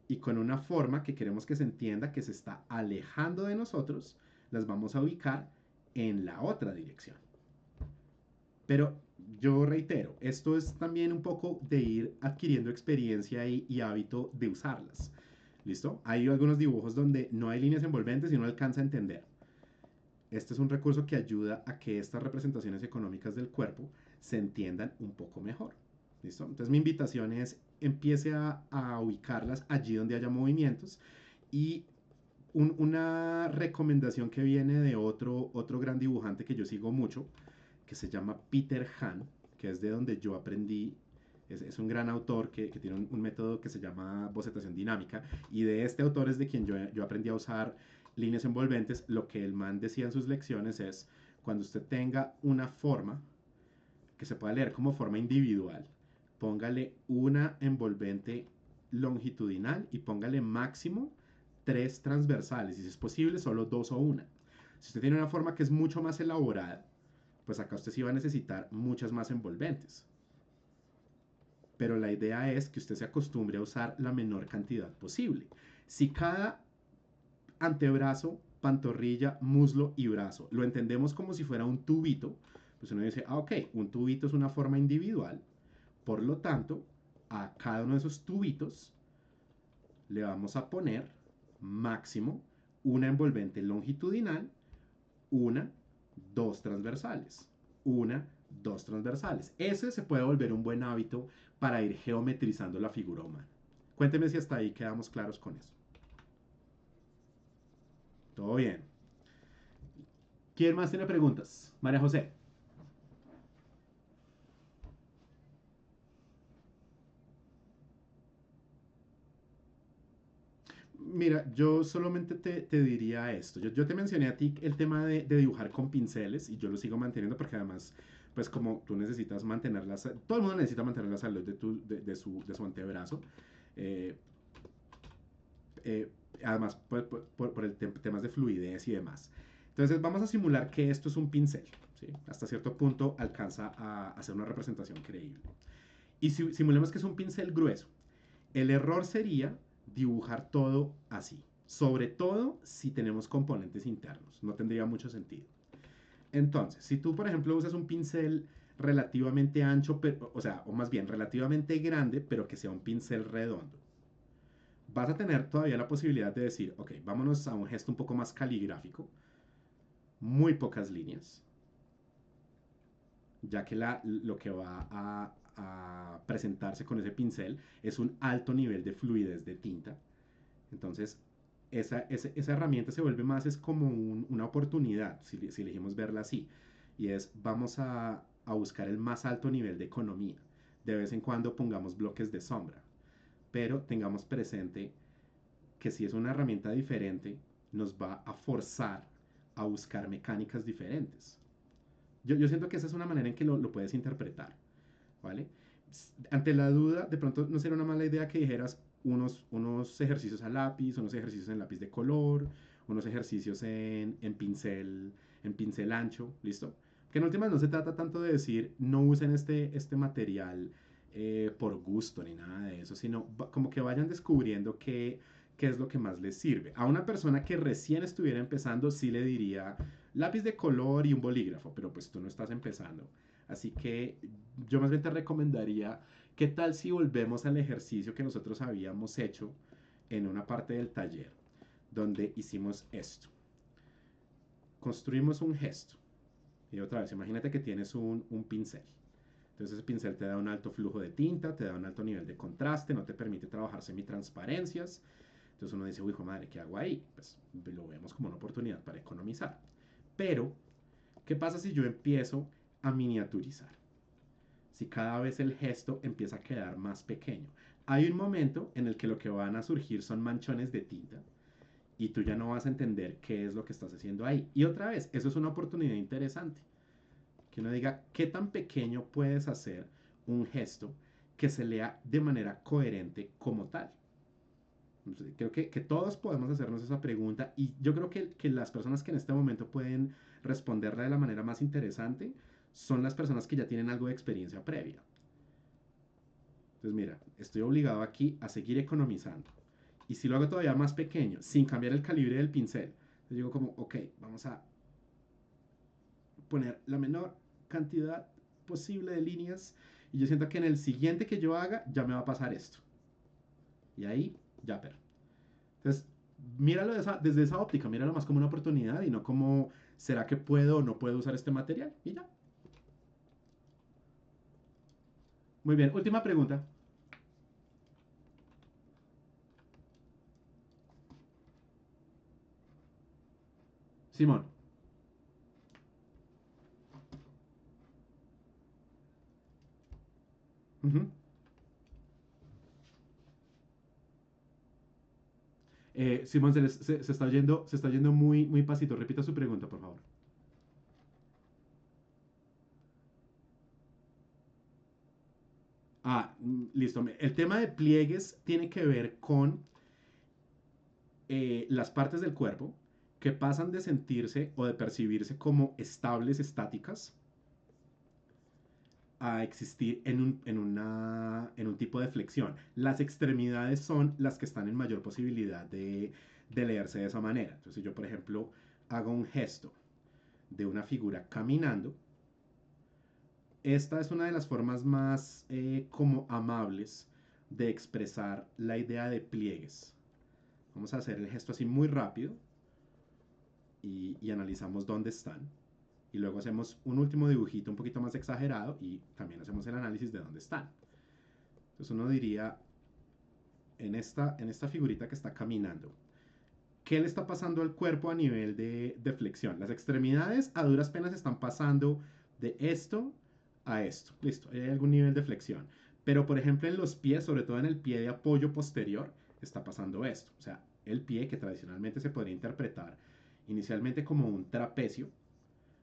y con una forma que queremos que se entienda que se está alejando de nosotros, las vamos a ubicar en la otra dirección. Pero yo reitero, esto es también un poco de ir adquiriendo experiencia y hábito de usarlas. ¿Listo? Hay algunos dibujos donde no hay líneas envolventes y uno alcanza a entender. Este es un recurso que ayuda a que estas representaciones económicas del cuerpo se entiendan un poco mejor. ¿Listo? Entonces mi invitación es empiece a ubicarlas allí donde haya movimientos y una recomendación que viene de otro gran dibujante que yo sigo mucho, que se llama Peter Han, que es de donde yo aprendí. Es un gran autor que tiene un método que se llama bocetación dinámica, y de este autor es de quien yo aprendí a usar líneas envolventes. Lo que el man decía en sus lecciones es, cuando usted tenga una forma que se pueda leer como forma individual, póngale una envolvente longitudinal y póngale máximo 3 transversales, y si es posible solo 2 o una. Si usted tiene una forma que es mucho más elaborada, pues acá usted sí va a necesitar muchas más envolventes. Pero la idea es que usted se acostumbre a usar la menor cantidad posible. Si cada antebrazo, pantorrilla, muslo y brazo lo entendemos como si fuera un tubito, pues uno dice, ok, un tubito es una forma individual, por lo tanto, a cada uno de esos tubitos le vamos a poner máximo una envolvente longitudinal, una, dos transversales, una, dos transversales. Ese se puede volver un buen hábito para ir geometrizando la figura humana. Cuénteme si hasta ahí quedamos claros con eso. Todo bien. ¿Quién más tiene preguntas? María José. Mira, yo solamente te diría esto. Yo te mencioné a ti el tema de dibujar con pinceles y yo lo sigo manteniendo porque además, pues como tú necesitas mantenerlas, todo el mundo necesita mantener la salud de su antebrazo. Eh, eh, Además, por el temas de fluidez y demás. Entonces, vamos a simular que esto es un pincel. ¿Sí? Hasta cierto punto alcanza a hacer una representación creíble. Y si simulemos que es un pincel grueso. El error sería dibujar todo así. Sobre todo si tenemos componentes internos. No tendría mucho sentido. Entonces, si tú, por ejemplo, usas un pincel relativamente ancho, pero, o sea, o más bien relativamente grande, pero que sea un pincel redondo, vas a tener todavía la posibilidad de decir, ok, vámonos a un gesto un poco más caligráfico, muy pocas líneas, ya que lo que va a presentarse con ese pincel es un alto nivel de fluidez de tinta. Entonces, esa herramienta se vuelve más, es como una oportunidad, si elegimos verla así, y es, vamos a buscar el más alto nivel de economía. De vez en cuando pongamos bloques de sombra, pero tengamos presente que si es una herramienta diferente, nos va a forzar a buscar mecánicas diferentes. Yo siento que esa es una manera en que lo puedes interpretar, ¿vale? Ante la duda, de pronto no sería una mala idea que dijeras unos ejercicios a lápiz, unos ejercicios en lápiz de color, unos ejercicios en pincel ancho, ¿listo? Que en últimas no se trata tanto de decir no usen este material por gusto ni nada de eso, sino como que vayan descubriendo qué es lo que más les sirve. A una persona que recién estuviera empezando, sí le diría lápiz de color y un bolígrafo, pero pues tú no estás empezando. Así que yo más bien te recomendaría, ¿qué tal si volvemos al ejercicio que nosotros habíamos hecho en una parte del taller, donde hicimos esto? Construimos un gesto. Y otra vez, imagínate que tienes un pincel. Entonces ese pincel te da un alto flujo de tinta, te da un alto nivel de contraste, no te permite trabajar semitransparencias. Entonces uno dice, uy, hijo madre, ¿qué hago ahí? Pues lo vemos como una oportunidad para economizar. Pero, ¿qué pasa si yo empiezo a miniaturizar? Si cada vez el gesto empieza a quedar más pequeño. Hay un momento en el que lo que van a surgir son manchones de tinta y tú ya no vas a entender qué es lo que estás haciendo ahí. Y otra vez, eso es una oportunidad interesante. Que uno diga, ¿qué tan pequeño puedes hacer un gesto que se lea de manera coherente como tal? Creo que todos podemos hacernos esa pregunta y yo creo que las personas que en este momento pueden responderla de la manera más interesante son las personas que ya tienen algo de experiencia previa. Entonces, mira, estoy obligado aquí a seguir economizando. Y si lo hago todavía más pequeño, sin cambiar el calibre del pincel, yo digo como, ok, vamos a poner la menor cantidad posible de líneas y yo siento que en el siguiente que yo haga ya me va a pasar esto. Y ahí, ya, pero. Entonces, míralo desde esa óptica, míralo más como una oportunidad y no como, ¿será que puedo o no puedo usar este material? Y ya. Muy bien, última pregunta. Simón. Ujú. Simón, se está yendo muy, muy pasito. Repita su pregunta, por favor. Listo. El tema de pliegues tiene que ver con las partes del cuerpo que pasan de sentirse o de percibirse como estables, estáticas, a existir en un tipo de flexión. Las extremidades son las que están en mayor posibilidad de leerse de esa manera. Entonces, si yo, por ejemplo, hago un gesto de una figura caminando, esta es una de las formas más como amables de expresar la idea de pliegues. Vamos a hacer el gesto así muy rápido y analizamos dónde están. Y luego hacemos un último dibujito un poquito más exagerado y también hacemos el análisis de dónde están. Entonces uno diría, en esta figurita que está caminando, ¿qué le está pasando al cuerpo a nivel de flexión? Las extremidades a duras penas están pasando de esto a esto. Listo, hay algún nivel de flexión. Pero por ejemplo en los pies, sobre todo en el pie de apoyo posterior, está pasando esto. O sea, el pie que tradicionalmente se podría interpretar inicialmente como un trapecio,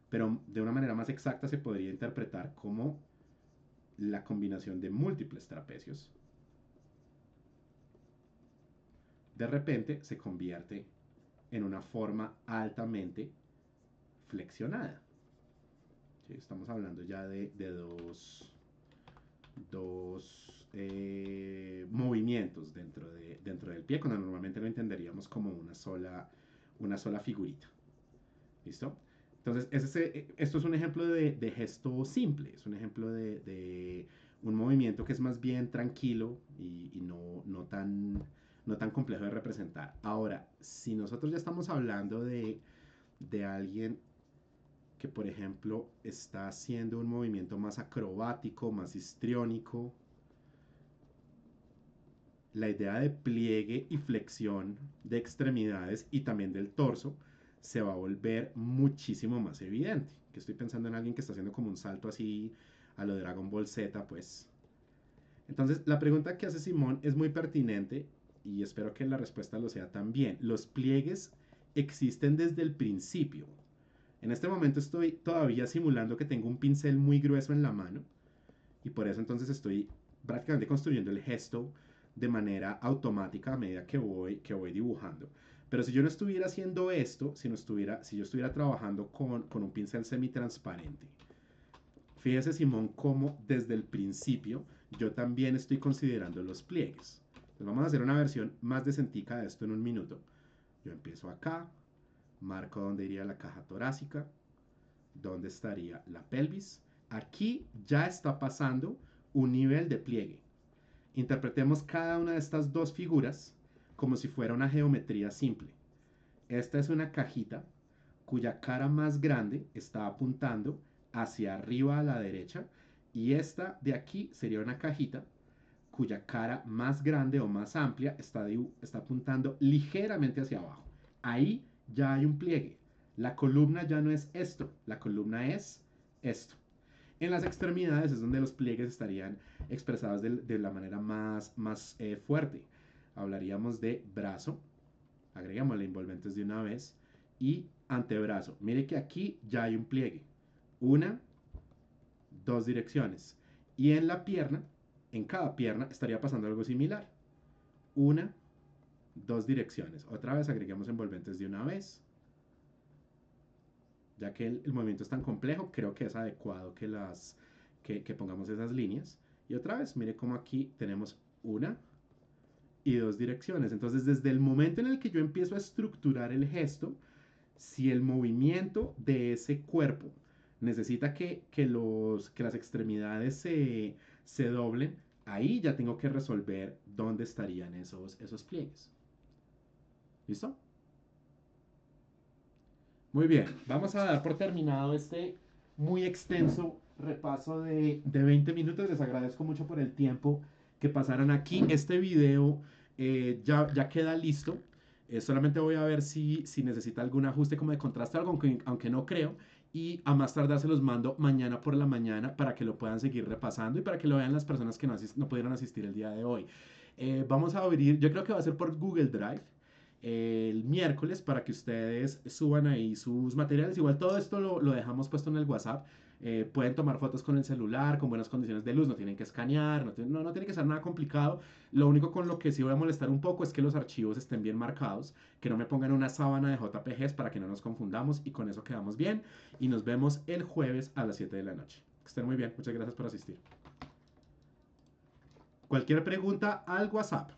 pero de una manera más exacta se podría interpretar como la combinación de múltiples trapecios. De repente se convierte en una forma altamente flexionada. ¿Sí? Estamos hablando ya de dos movimientos dentro del pie, cuando normalmente lo entenderíamos como una sola figurita. ¿Listo? Entonces, esto es un ejemplo de gesto simple, es un ejemplo de un movimiento que es más bien tranquilo y no tan complejo de representar. Ahora, si nosotros ya estamos hablando de alguien que, por ejemplo, está haciendo un movimiento más acrobático, más histriónico, la idea de pliegue y flexión de extremidades y también del torso se va a volver muchísimo más evidente. Que estoy pensando en alguien que está haciendo como un salto así a lo de Dragon Ball Z, pues. Entonces, la pregunta que hace Simón es muy pertinente y espero que la respuesta lo sea también. Los pliegues existen desde el principio. En este momento estoy todavía simulando que tengo un pincel muy grueso en la mano y por eso entonces estoy prácticamente construyendo el gesto de manera automática a medida que voy dibujando. Pero si yo no estuviera haciendo esto, si yo estuviera trabajando con un pincel semitransparente, fíjese Simón cómo desde el principio yo también estoy considerando los pliegues. Entonces vamos a hacer una versión más decentica de esto en un minuto. Yo empiezo acá, marco dónde iría la caja torácica, dónde estaría la pelvis. Aquí ya está pasando un nivel de pliegue. Interpretemos cada una de estas dos figuras como si fuera una geometría simple. Esta es una cajita cuya cara más grande está apuntando hacia arriba a la derecha y esta de aquí sería una cajita cuya cara más grande o más amplia está apuntando ligeramente hacia abajo. Ahí ya hay un pliegue. La columna ya no es esto, la columna es esto. En las extremidades es donde los pliegues estarían expresados de la manera más fuerte. Hablaríamos de brazo, agregamos la envolventes de una vez, y antebrazo. Mire que aquí ya hay un pliegue. Una, dos direcciones. Y en la pierna, en cada pierna, estaría pasando algo similar. Una, dos direcciones. Otra vez agregamos envolventes de una vez. Ya que el movimiento es tan complejo, creo que es adecuado que pongamos esas líneas. Y otra vez, mire cómo aquí tenemos una y dos direcciones. Entonces, desde el momento en el que yo empiezo a estructurar el gesto, si el movimiento de ese cuerpo necesita que las extremidades se doblen, ahí ya tengo que resolver dónde estarían esos pliegues. ¿Listo? Muy bien, vamos a dar por terminado este muy extenso repaso de 20 minutos. Les agradezco mucho por el tiempo que pasaron aquí. Este video ya queda listo. Solamente voy a ver si necesita algún ajuste como de contraste, algo, aunque no creo. Y a más tardar se los mando mañana por la mañana para que lo puedan seguir repasando y para que lo vean las personas que no pudieron asistir el día de hoy. Vamos a abrir, yo creo que va a ser por Google Drive el miércoles para que ustedes suban ahí sus materiales. Igual todo esto lo dejamos puesto en el WhatsApp. Pueden tomar fotos con el celular, con buenas condiciones de luz, no tienen que escanear, no tiene que ser nada complicado. Lo único con lo que sí voy a molestar un poco es que los archivos estén bien marcados, que no me pongan una sábana de JPGs para que no nos confundamos y con eso quedamos bien. Y nos vemos el jueves a las 7 de la noche. Que estén muy bien, muchas gracias por asistir. Cualquier pregunta al WhatsApp.